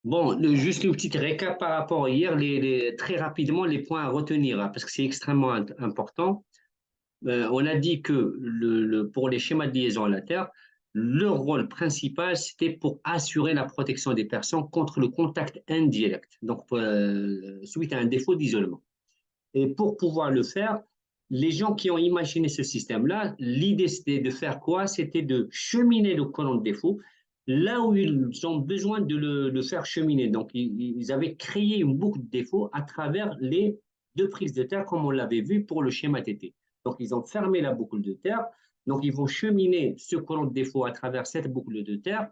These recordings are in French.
Bon, juste une petite récap par rapport à hier, très rapidement les points à retenir, hein, parce que c'est extrêmement important. On a dit que pour les schémas de liaison à la Terre, leur rôle principal, c'était pour assurer la protection des personnes contre le contact indirect, donc suite à un défaut d'isolement. Et pour pouvoir le faire, les gens qui ont imaginé ce système-là, l'idée c'était de faire quoi? C'était de cheminer le colon de défaut là où ils ont besoin de le faire cheminer. Donc, ils avaient créé une boucle de défaut à travers les deux prises de terre, comme on l'avait vu pour le schéma TT. Donc, ils ont fermé la boucle de terre. Donc, ils vont cheminer ce colon de défaut à travers cette boucle de terre.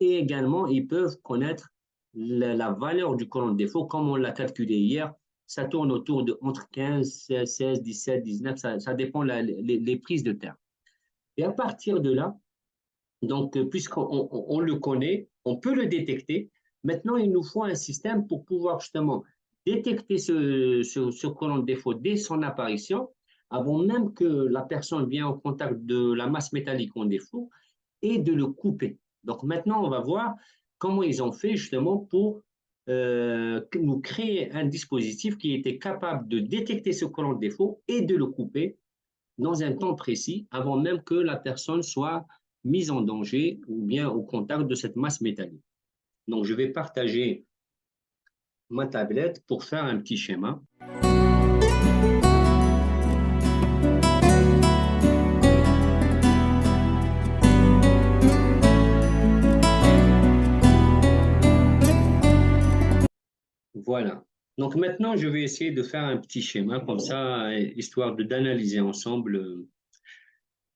Et également, ils peuvent connaître la valeur du colon de défaut, comme on l'a calculé hier. Ça tourne autour de entre 15, 16, 17, 19, ça dépend les prises de terre. Et à partir de là, donc, puisqu'on on le connaît, on peut le détecter. Maintenant, il nous faut un système pour pouvoir justement détecter ce colon de défaut dès son apparition, avant même que la personne vienne en contact de la masse métallique en défaut, et de le couper. Donc maintenant, on va voir comment ils ont fait justement pour nous créer un dispositif qui était capable de détecter ce colon de défaut et de le couper dans un temps précis avant même que la personne soit mise en danger ou bien au contact de cette masse métallique. Donc, je vais partager ma tablette pour faire un petit schéma. Voilà. Donc maintenant, je vais essayer de faire un petit schéma comme ça, histoire d'analyser ensemble.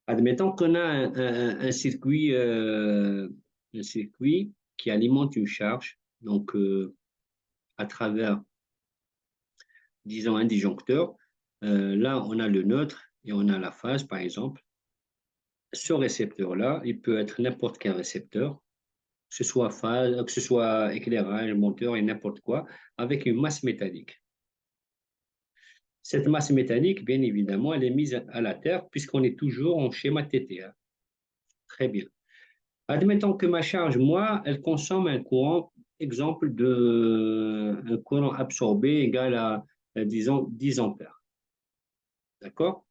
Admettons qu'on a un circuit qui alimente une charge, donc à travers, disons, un disjoncteur. Là, on a le neutre et on a la phase, par exemple. Ce récepteur-là, il peut être n'importe quel récepteur, que ce soit phase, que ce soit éclairage, monteur et n'importe quoi, avec une masse métallique. Cette masse métallique, bien évidemment, elle est mise à la Terre puisqu'on est toujours en schéma TTA. Très bien. Admettons que ma charge, moi, elle consomme un courant, exemple un courant absorbé égal à, disons, 10 ampères. D'accord?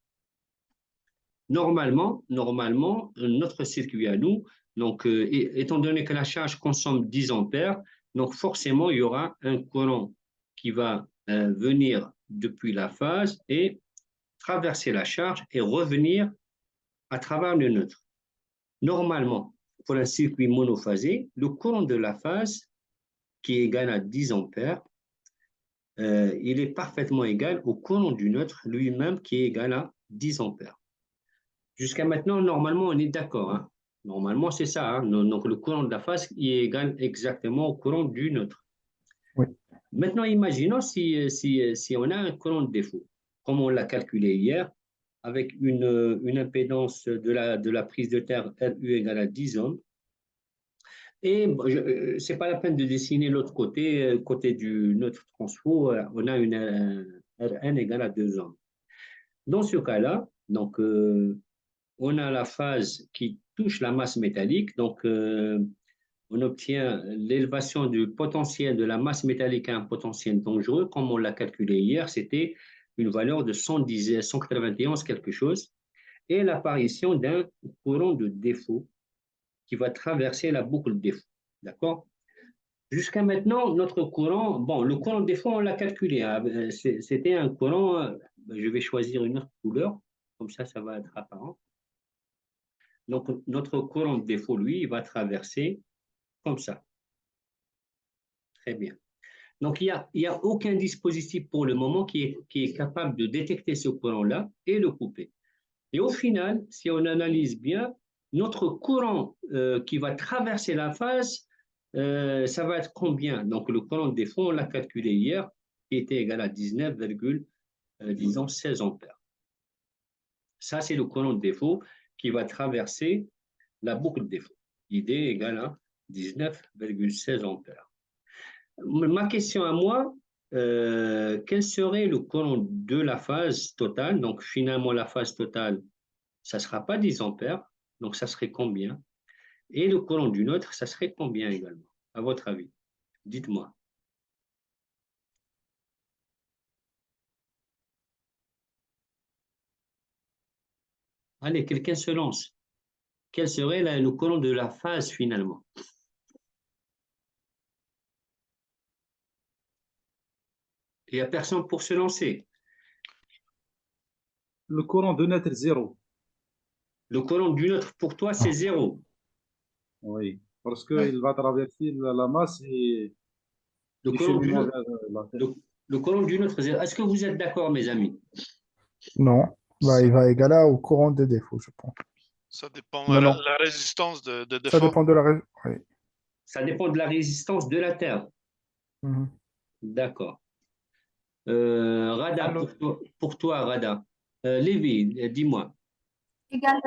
Normalement, notre circuit à nous, donc, étant donné que la charge consomme 10 ampères, donc forcément, il y aura un courant qui va venir depuis la phase et traverser la charge et revenir à travers le neutre. Normalement, pour un circuit monophasé, le courant de la phase, qui est égal à 10 ampères, il est parfaitement égal au courant du neutre lui-même, qui est égal à 10 ampères. Jusqu'à maintenant, normalement, on est d'accord, hein. Normalement, c'est ça, hein. Donc, le courant de la phase il est égal exactement au courant du neutre. Oui. Maintenant, imaginons si on a un courant de défaut, comme on l'a calculé hier, avec une impédance de la prise de terre RU égale à 10 ohms. Et ce n'est pas la peine de dessiner l'autre côté, côté du neutre transfo, on a une Rn égale à 2 ohms. Dans ce cas-là, donc, on a la phase qui touche la masse métallique, donc on obtient l'élévation du potentiel de la masse métallique à un potentiel dangereux, comme on l'a calculé hier, c'était une valeur de 110, 191 quelque chose, et l'apparition d'un courant de défaut qui va traverser la boucle de défaut. D'accord? Jusqu'à maintenant, notre courant, bon, le courant de défaut, on l'a calculé, hein. C'était un courant, je vais choisir une autre couleur, comme ça va être apparent. Donc, notre courant de défaut, lui, il va traverser comme ça. Très bien. Donc, il y a aucun dispositif pour le moment qui est capable de détecter ce courant-là et le couper. Et au final, si on analyse bien, notre courant qui va traverser la phase, ça va être combien? Donc, le courant de défaut, on l'a calculé hier, qui était égal à 19,16 ampères. Ça, c'est le courant de défaut qui va traverser la boucle de défaut. ID égale à 19,16 ampères. Ma question à moi, quel serait le courant de la phase totale? Donc finalement, la phase totale, ça ne sera pas 10 ampères, donc ça serait combien? Et le courant du neutre, ça serait combien également, à votre avis? Dites-moi. Allez, quelqu'un se lance. Quel serait le courant de la phase finalement? Il n'y a personne pour se lancer. Le courant de neutre zéro. Le courant du neutre pour toi, c'est zéro. Oui, parce qu'il va traverser la masse et Le les courant du cheminements neutre, vers la Terre. le courant du neutre, zéro. Est-ce que vous êtes d'accord, mes amis? Non, bah, Ça, il va égaler au courant de défaut, je pense. ça dépend Mais non, la résistance de ça défaut. dépend de la raison. Oui. Ça dépend de la résistance de la Terre. Mhm. D'accord. Rada, Alors, pour toi, Rada. Lévi, dis-moi. Égal,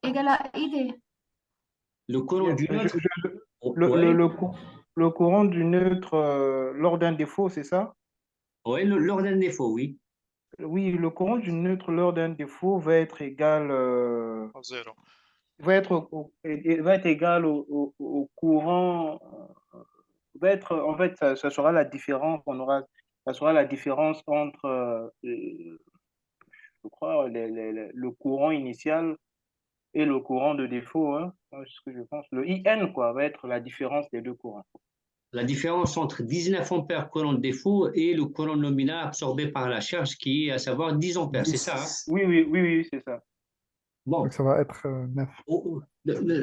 égal à idée. Le courant du neutre, le, le, ouais, le, cou- le courant du neutre lors d'un défaut, c'est ça? ouais, lors d'un défaut, oui. Oui, le courant du neutre lors d'un défaut va être égal, À zéro. va être égal au courant, va être, en fait, ça sera la différence, ça sera la différence entre, je crois, le courant initial et le courant de défaut, hein. C'est ce que je pense. Le IN, quoi, va être la différence des deux courants. La différence entre 19 ampères courant de défaut et le courant nominal absorbé par la charge qui est à savoir 10 ampères, c'est ça, hein? Oui, oui, oui, oui, c'est ça. Bon, Donc ça va être 9.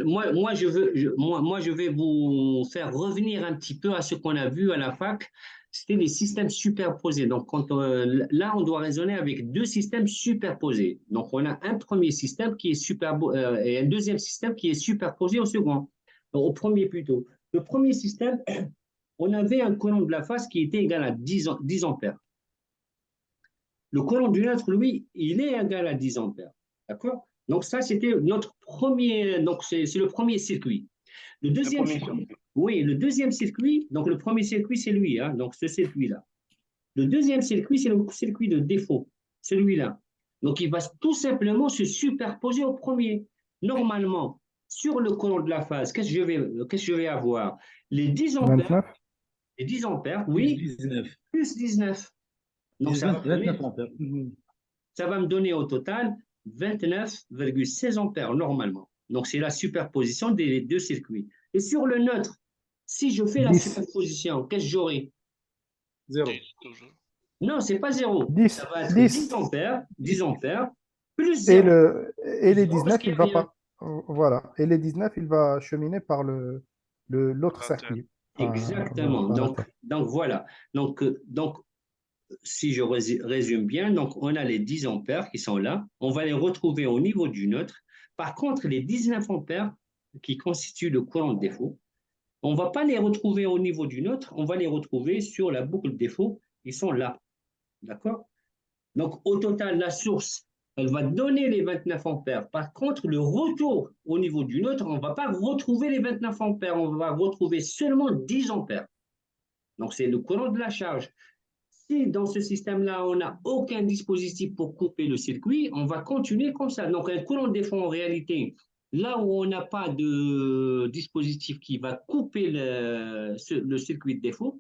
moi, je vais vous faire revenir un petit peu à ce qu'on a vu à la fac. C'était les systèmes superposés. Donc, là, on doit raisonner avec deux systèmes superposés. Donc, on a un premier système qui est et un deuxième système qui est superposé au second, au premier plutôt. Le premier système, on avait un courant de la phase qui était égal à 10 ampères. Le courant du neutre, lui, il est égal à 10 ampères. D'accord? Donc, ça, c'était notre premier. Donc, c'est le premier circuit. Le deuxième circuit. Oui, le deuxième circuit. Donc, le premier circuit, c'est lui. Hein, donc, ce circuit-là. Le deuxième circuit, c'est le circuit de défaut. Celui-là. Donc, il va tout simplement se superposer au premier. Normalement, sur le courant de la phase, qu'est-ce que je vais avoir? Les 10 ampères. 29. Les 10 ampères, Plus oui, 19. plus 19. Donc, ça va 29 ampères. me donner au total 29,16 ampères normalement. Donc, c'est la superposition des deux circuits. Et sur le neutre, si je fais la 10. superposition, qu'est-ce que j'aurai? Zéro. 10, toujours. Non, ce n'est pas zéro. 10. Ça va être 10. 10 ampères, plus Et, 0. et les Zéro parce 19, qu'il il n'y a va rien. pas. Voilà. Et les 19, il va cheminer par l'autre La Terre. circuit. Exactement. Par la Terre. Donc voilà. Donc, si je résume bien, donc on a les 10 ampères qui sont là. On va les retrouver au niveau du neutre. Par contre, les 19 ampères qui constituent le courant de défaut, on ne va pas les retrouver au niveau du neutre, on va les retrouver sur la boucle de défaut. Ils sont là. D'accord? Donc, au total, la source, elle va donner les 29 ampères. Par contre, le retour au niveau du neutre, on ne va pas retrouver les 29 ampères, on va retrouver seulement 10 ampères. Donc, c'est le courant de la charge. Si dans ce système-là, on n'a aucun dispositif pour couper le circuit, on va continuer comme ça. Donc, un courant de défaut, en réalité, là où on n'a pas de dispositif qui va couper le circuit de défaut,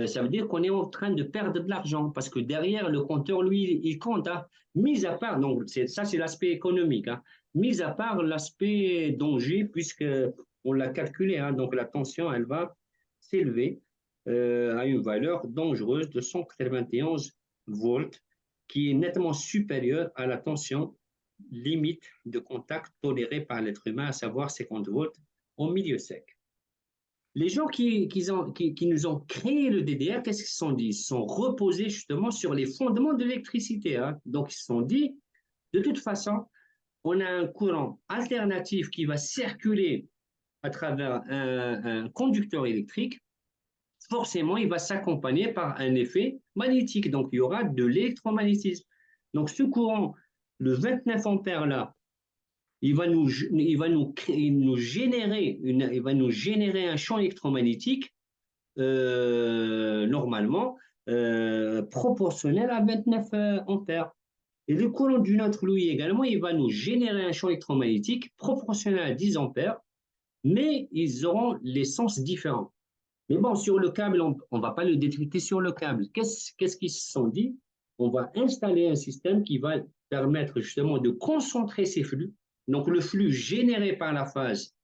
ça veut dire qu'on est en train de perdre de l'argent parce que derrière, le compteur, lui, il compte. Hein. Mis à part, donc ça, c'est l'aspect économique. Hein. Mis à part l'aspect danger, puisque on l'a calculé. Hein, donc, la tension, elle va s'élever à une valeur dangereuse de 191 volts, qui est nettement supérieure à la tension limite de contact tolérée par l'être humain, à savoir 50 volts au milieu sec. Les gens qui nous ont créé le DDR, qu'est-ce qu'ils se sont dit? Ils se sont reposés justement sur les fondements de l'électricité. Hein. Donc, ils se sont dit, de toute façon, on a un courant alternatif qui va circuler à travers un conducteur électrique. Forcément, il va s'accompagner par un effet magnétique. Donc, il y aura de l'électromagnétisme. Donc, ce courant, le 29 ampères là, il va nous générer un champ électromagnétique normalement proportionnel à 29 ampères. Et le courant du neutre, lui également, il va nous générer un champ électromagnétique proportionnel à 10 ampères, mais ils auront les sens différents. Mais bon, sur le câble, on ne va pas le détecter sur le câble. Qu'est-ce qu'ils se sont dit? On va installer un système qui va permettre justement de concentrer ces flux, donc le flux généré par la phase,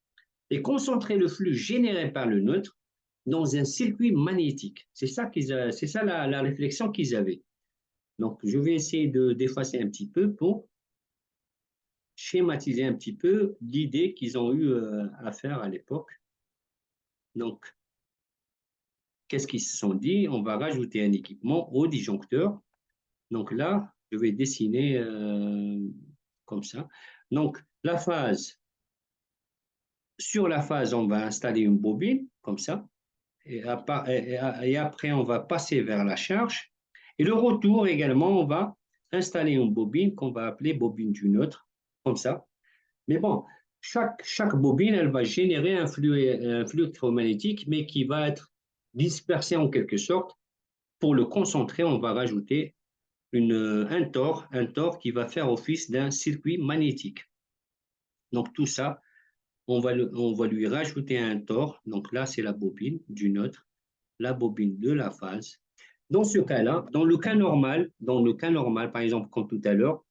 et concentrer le flux généré par le neutre dans un circuit magnétique. C'est ça, la réflexion qu'ils avaient. Donc, je vais essayer d'effacer un petit peu pour schématiser un petit peu l'idée qu'ils ont eu à faire à l'époque. Donc, qu'est-ce qu'ils se sont dit? On va rajouter un équipement au disjoncteur. Donc là, je vais dessiner comme ça. Donc, la phase, sur la phase, on va installer une bobine, comme ça. Et après, on va passer vers la charge. Et le retour également, on va installer une bobine qu'on va appeler bobine du neutre, comme ça. Mais bon, chaque bobine, elle va générer un flux électromagnétique, mais qui va être dispersé en quelque sorte. Pour le concentrer, on va rajouter un tor qui va faire office d'un circuit magnétique. Donc tout ça, on va lui rajouter un tor. Donc là, c'est la bobine du neutre, la bobine de la phase. Dans ce cas-là, dans le cas normal, par exemple, comme tout à l'heure,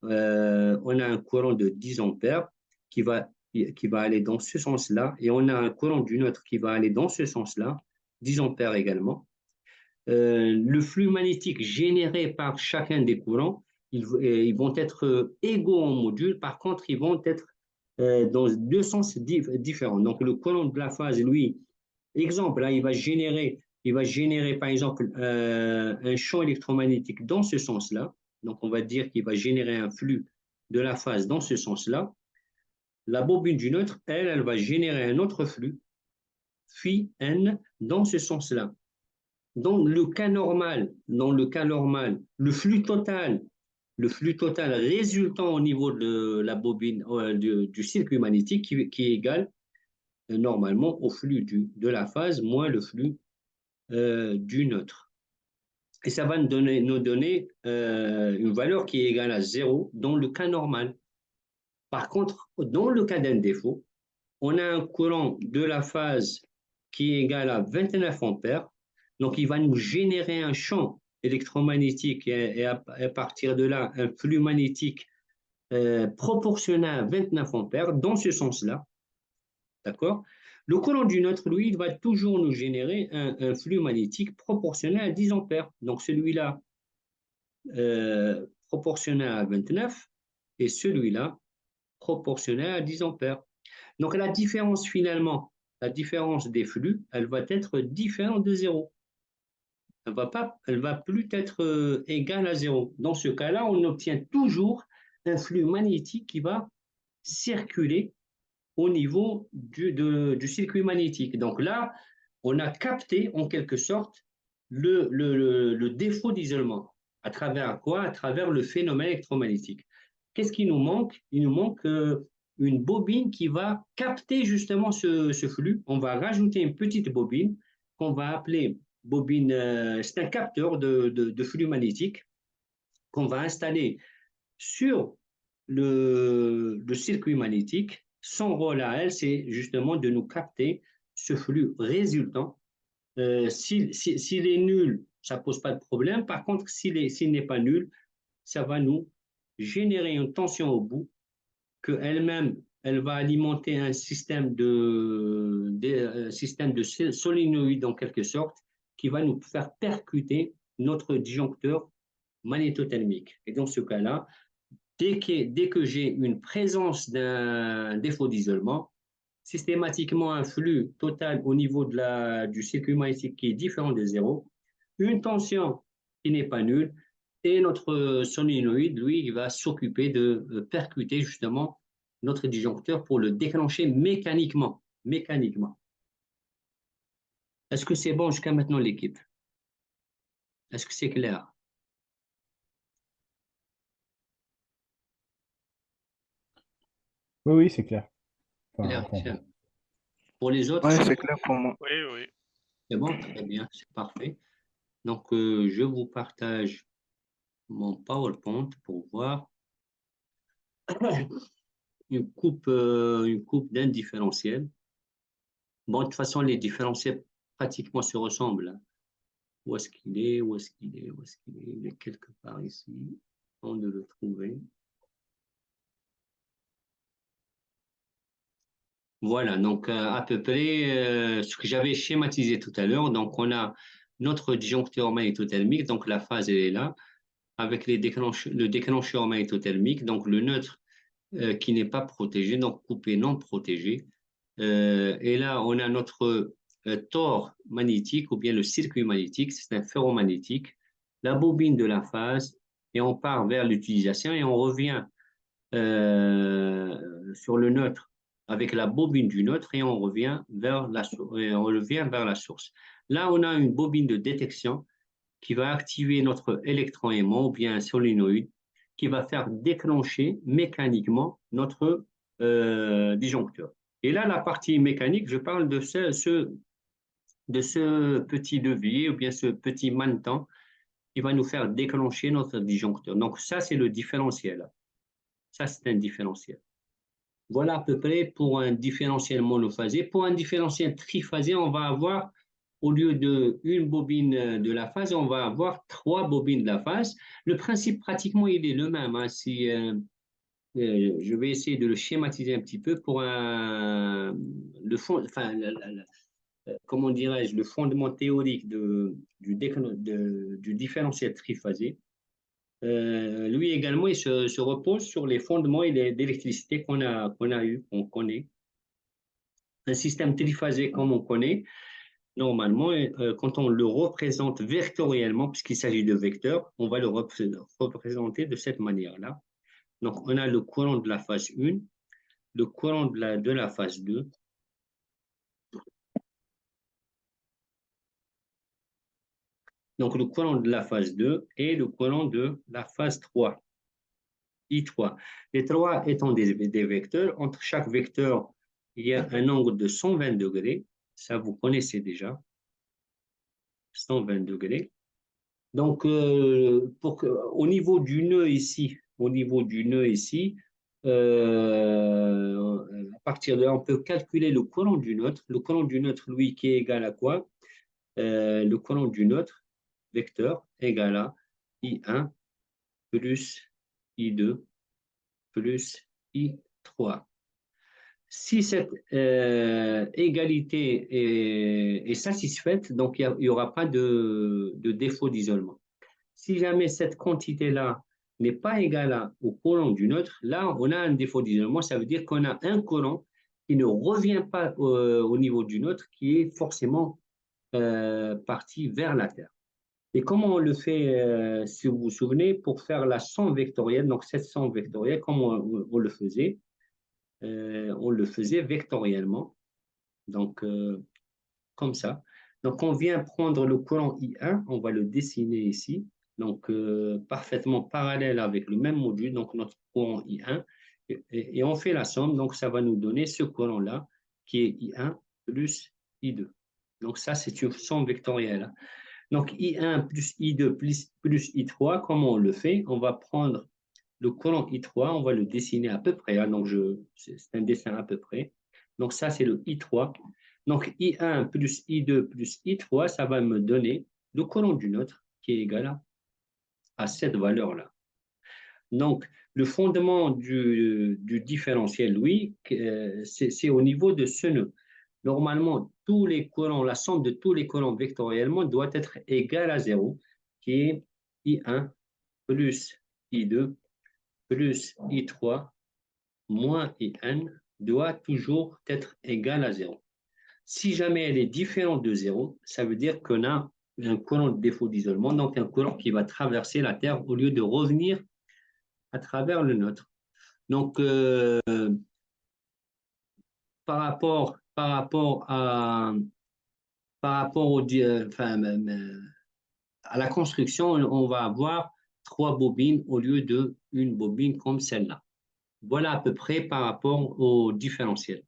on a un courant de 10 ampères qui va aller dans ce sens-là, et on a un courant du neutre qui va aller dans ce sens-là, 10 ampères également. Le flux magnétique généré par chacun des courants, ils vont être égaux en module, par contre, ils vont être dans deux sens différents. Donc, le courant de la phase, lui, exemple, là, il va générer par exemple un champ électromagnétique dans ce sens-là. Donc, on va dire qu'il va générer un flux de la phase dans ce sens-là. La bobine du neutre, elle va générer un autre flux, phi n, dans ce sens-là. Dans le cas normal, le flux total résultant au niveau de la bobine du circuit magnétique qui est égal normalement au flux de la phase moins le flux du neutre. Et ça va nous donner une valeur qui est égale à 0 dans le cas normal. Par contre, dans le cas d'un défaut, on a un courant de la phase qui est égal à 29 ampères. Donc, il va nous générer un champ électromagnétique et à partir de là, un flux magnétique proportionnel à 29 ampères dans ce sens-là. D'accord? Le courant du neutre, lui, il va toujours nous générer un flux magnétique proportionnel à 10 ampères. Donc, celui-là, proportionnel à 29 et celui-là, proportionnel à 10 ampères. Donc, la différence finalement, la différence des flux, elle va être différente de 0. Elle va plus être égale à 0. Dans ce cas-là, on obtient toujours un flux magnétique qui va circuler au niveau du circuit magnétique. Donc là, on a capté en quelque sorte le défaut d'isolement. À travers quoi? À travers le phénomène électromagnétique. Qu'est-ce qui nous manque? Il nous manque une bobine qui va capter justement ce flux. On va rajouter une petite bobine qu'on va appeler bobine, c'est un capteur de flux magnétique qu'on va installer sur le circuit magnétique. Son rôle à elle, c'est justement de nous capter ce flux résultant. S'il est nul, ça ne pose pas de problème. Par contre, s'il n'est pas nul, ça va nous générer une tension au bout qu'elle-même, elle va alimenter un système de solénoïde en quelque sorte qui va nous faire percuter notre disjoncteur magnétothermique. Et dans ce cas-là, dès que j'ai une présence d'un défaut d'isolement, systématiquement un flux total au niveau du circuit magnétique qui est différent de 0, une tension qui n'est pas nulle, et notre solénoïde, lui, il va s'occuper de percuter justement notre disjoncteur pour le déclencher mécaniquement. Est-ce que c'est bon jusqu'à maintenant, l'équipe? Est-ce que c'est clair? Oui, oui, c'est clair. Enfin, Clair, pour moi. Pour les autres, Oui, c'est c'est bon? clair pour moi. Oui, oui. C'est bon, très bien, c'est parfait. Donc, je vous partage mon PowerPoint pour voir une coupe d'un différentiel. Bon, de toute façon, les différentiels pratiquement se ressemblent. Où est-ce qu'il est? Où est-ce qu'il est? Où est-ce qu'il est? Il est quelque part ici. On de le trouver. Voilà, donc à peu près ce que j'avais schématisé tout à l'heure. Donc, on a notre disjoncteur magnétothermique, donc la phase elle est là, avec le déclencheur magnétothermique, donc le neutre qui n'est pas protégé, donc coupé non protégé. Et là, on a notre tore magnétique ou bien le circuit magnétique, c'est un ferromagnétique, la bobine de la phase, et on part vers l'utilisation et on revient sur le neutre avec la bobine du neutre et on revient vers la source. Là, on a une bobine de détection qui va activer notre électroaimant ou bien un solénoïde qui va faire déclencher mécaniquement notre disjoncteur. Et là, la partie mécanique, je parle de ce petit levier ou bien ce petit mannequin qui va nous faire déclencher notre disjoncteur. Donc ça, c'est le différentiel. Ça, c'est un différentiel. Voilà à peu près pour un différentiel monophasé. Pour un différentiel triphasé, on va avoir, au lieu d'une bobine de la phase, on va avoir 3 bobines de la phase. Le principe, pratiquement, il est le même. Hein. Si, je vais essayer de le schématiser un petit peu pour le fond, enfin, comment dirais-je, le fondement théorique du différentiel triphasé. Lui également, il se repose sur les fondements d'électricité qu'on connaît. Un système triphasé comme on connaît, normalement, quand on le représente vectoriellement, puisqu'il s'agit de vecteurs, on va le représenter de cette manière-là. Donc, on a le courant de la phase 1, le courant de la phase 2, donc le courant de la phase 2 et le courant de la phase 3, I3. Les trois étant des vecteurs, entre chaque vecteur, il y a un angle de 120 degrés. Ça, vous connaissez déjà. 120 degrés. Donc, au niveau du nœud ici, à partir de là, on peut calculer le courant du neutre. Le courant du neutre, lui, qui est égal à quoi? Le courant du neutre, vecteur, égal à I1 plus I2 plus I3. Si cette égalité est satisfaite, donc il n'y aura pas de défaut d'isolement. Si jamais cette quantité-là n'est pas égale au courant du neutre, là, on a un défaut d'isolement. Ça veut dire qu'on a un courant qui ne revient pas au niveau du neutre, qui est forcément parti vers la Terre. Et comment on le fait, si vous vous souvenez, pour faire la somme vectorielle, donc cette somme vectorielle, comment on le faisait? On le faisait vectoriellement, donc comme ça. Donc on vient prendre le courant I1, on va le dessiner ici, donc parfaitement parallèle avec le même module, donc notre courant I1, et on fait la somme, donc ça va nous donner ce courant-là, qui est I1 plus I2. Donc ça, c'est une somme vectorielle. Donc I1 plus I2 plus I3, comment on le fait? On va prendre le courant I3, on va le dessiner à peu près. Hein, donc c'est un dessin à peu près. Donc ça, c'est le I3. Donc I1 plus I2 plus I3, ça va me donner le courant du neutre qui est égal à cette valeur-là. Donc, le fondement du différentiel, oui, c'est au niveau de ce nœud. Normalement, tous les courants, la somme de tous les courants vectoriellement doit être égale à 0, qui est I1 plus I2 plus I3 moins IN doit toujours être égal à 0. Si jamais elle est différente de 0, ça veut dire qu'on a un courant de défaut d'isolement, donc un courant qui va traverser la Terre au lieu de revenir à travers le nôtre. Donc, par rapport à la construction, on va avoir 3 bobines au lieu d'une bobine comme celle-là. Voilà à peu près par rapport au différentiel.